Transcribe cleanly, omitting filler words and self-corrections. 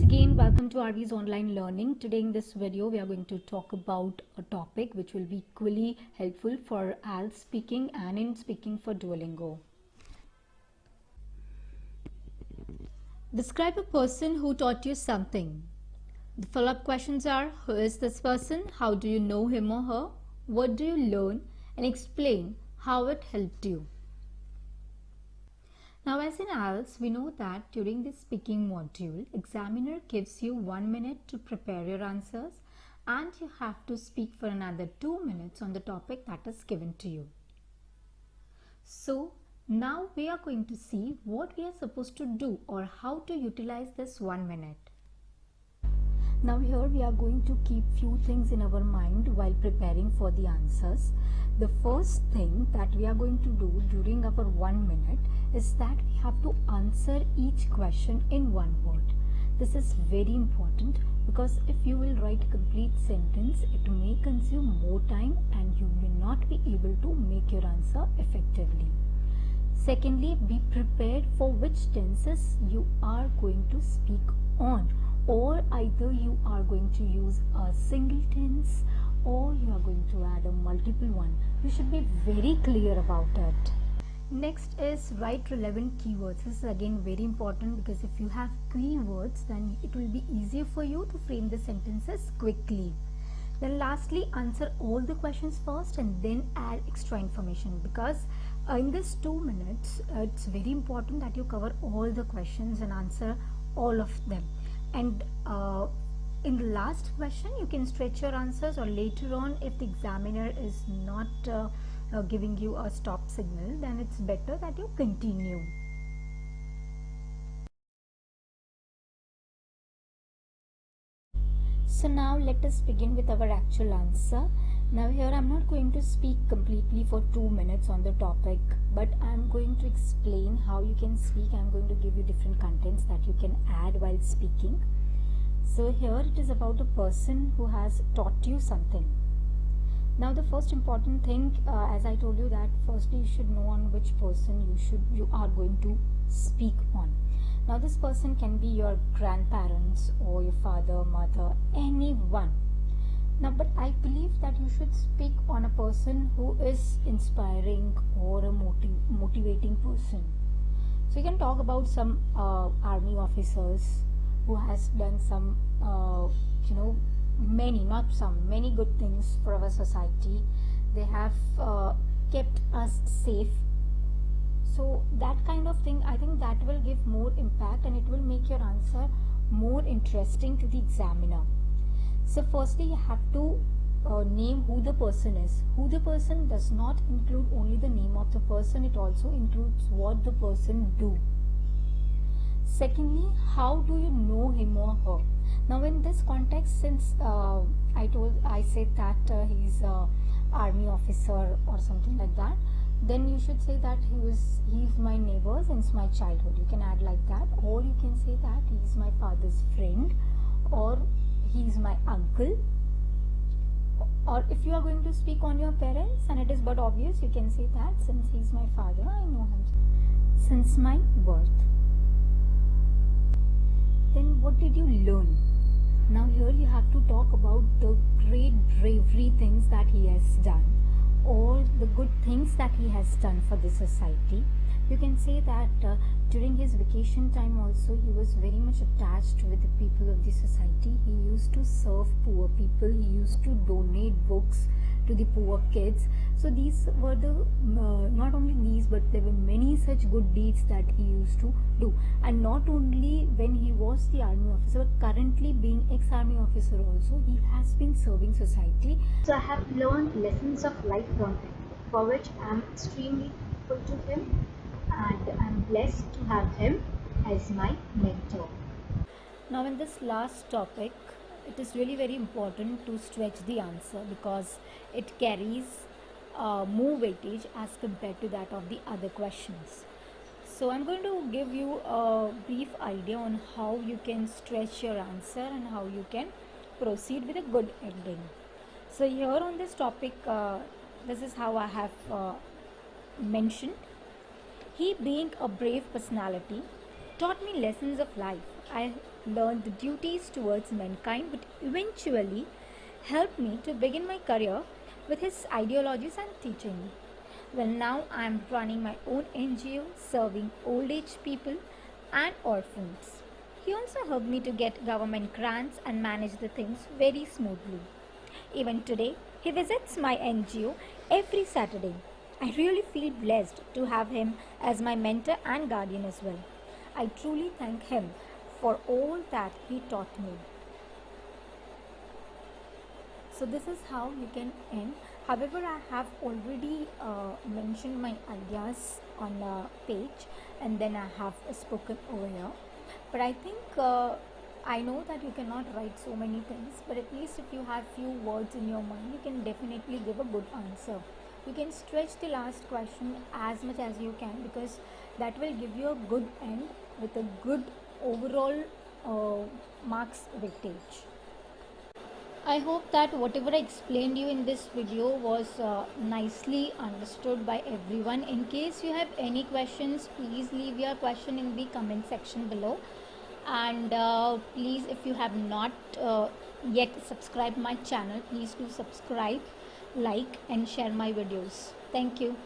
again, welcome to RV's online learning. Today in this video we are going to talk about a topic which will be equally helpful for IELTS speaking and in speaking for Duolingo. Describe a person who taught you something. The follow-up questions are: who is this person? How do you know him or her? What do you learn? And explain how it helped you. Now, as in IELTS, we know that during this speaking module, examiner gives you 1 minute to prepare your answers and you have to speak for another 2 minutes on the topic that is given to you. So, now we are going to see what we are supposed to do or how to utilize this 1 minute. Now here we are going to keep few things in our mind while preparing for the answers. The first thing that we are going to do during our 1 minute is that we have to answer each question in one word. This is very important because if you will write a complete sentence, it may consume more time and you may not be able to make your answer effectively. Secondly, be prepared for which tenses you are going to speak on, or either you are going to use a single tense or you are going to add a multiple one. You should be very clear about it. Next is write relevant keywords. This is again very important because if you have keywords, then it will be easier for you to frame the sentences quickly. Then lastly, answer all the questions first and then add extra information, because in this 2 minutes it's very important that you cover all the questions and answer all of them. And in the last question you can stretch your answers, or later on if the examiner is not giving you a stop signal, then it's better that you continue. So now let us begin with our actual answer. Now here I'm not going to speak completely for 2 minutes on the topic, but I'm going to explain how you can speak. I'm going to give you different contents that you can add while speaking. So here it is about a person who has taught you something. Now the first important thing, as I told you, that firstly you should know on which person you are going to speak on. Now this person can be your grandparents or your father, mother, anyone. Now, but I believe that you should speak on a person who is inspiring or a motivating person. So you can talk about some army officers who has done some, many good things for our society. They have kept us safe. So that kind of thing, I think that will give more impact and it will make your answer more interesting to the examiner. So firstly you have to name who the person is. Who the person does not include only the name of the person, it also includes what the person do. Secondly, how do you know him or her? Now in this context, since I said that he's a army officer or something like that, then you should say that he's my neighbor since my childhood. You can add like that, or you can say that he's my father's friend, or he's my uncle. Or if you are going to speak on your parents and it is but obvious, you can say that since he's my father, I know him since my birth. Then what did you learn? Now here you have to talk about the great bravery things that he has done, or the good things that he has done for the society. You can say that during his vacation time also he was very much attached with the people of the society. He used to serve poor people, he used to donate books to the poor kids. So these were the, not only these, but there were many such good deeds that he used to do. And not only when he was the army officer, but currently being ex-army officer also, he has been serving society. So I have learned lessons of life from him, for which I am extremely thankful to him, and I am blessed to have him as my mentor. Now in this last topic, it is really very important to stretch the answer because it carries more weightage as compared to that of the other questions. So I'm going to give you a brief idea on how you can stretch your answer and how you can proceed with a good ending. So here on this topic, this is how I have mentioned. He, being a brave personality, taught me lessons of life I learned the duties towards mankind, but eventually helped me to begin my career with his ideologies and teaching. Well, now I am running my own NGO serving old age people and orphans. He also helped me to get government grants and manage the things very smoothly. Even today, he visits my NGO every Saturday. I really feel blessed to have him as my mentor and guardian as well. I truly thank him for all that he taught me. So this is how you can end. However, I have already mentioned my ideas on the page, and then I have spoken over here. But I think I know that you cannot write so many things, but at least if you have few words in your mind, you can definitely give a good answer. You can stretch the last question as much as you can, because that will give you a good end with a good overall marks weightage. I hope that whatever I explained you in this video was nicely understood by everyone. In case you have any questions, please leave your question in the comment section below. And please, if you have not yet subscribed my channel, please do subscribe, like and share my videos. Thank you.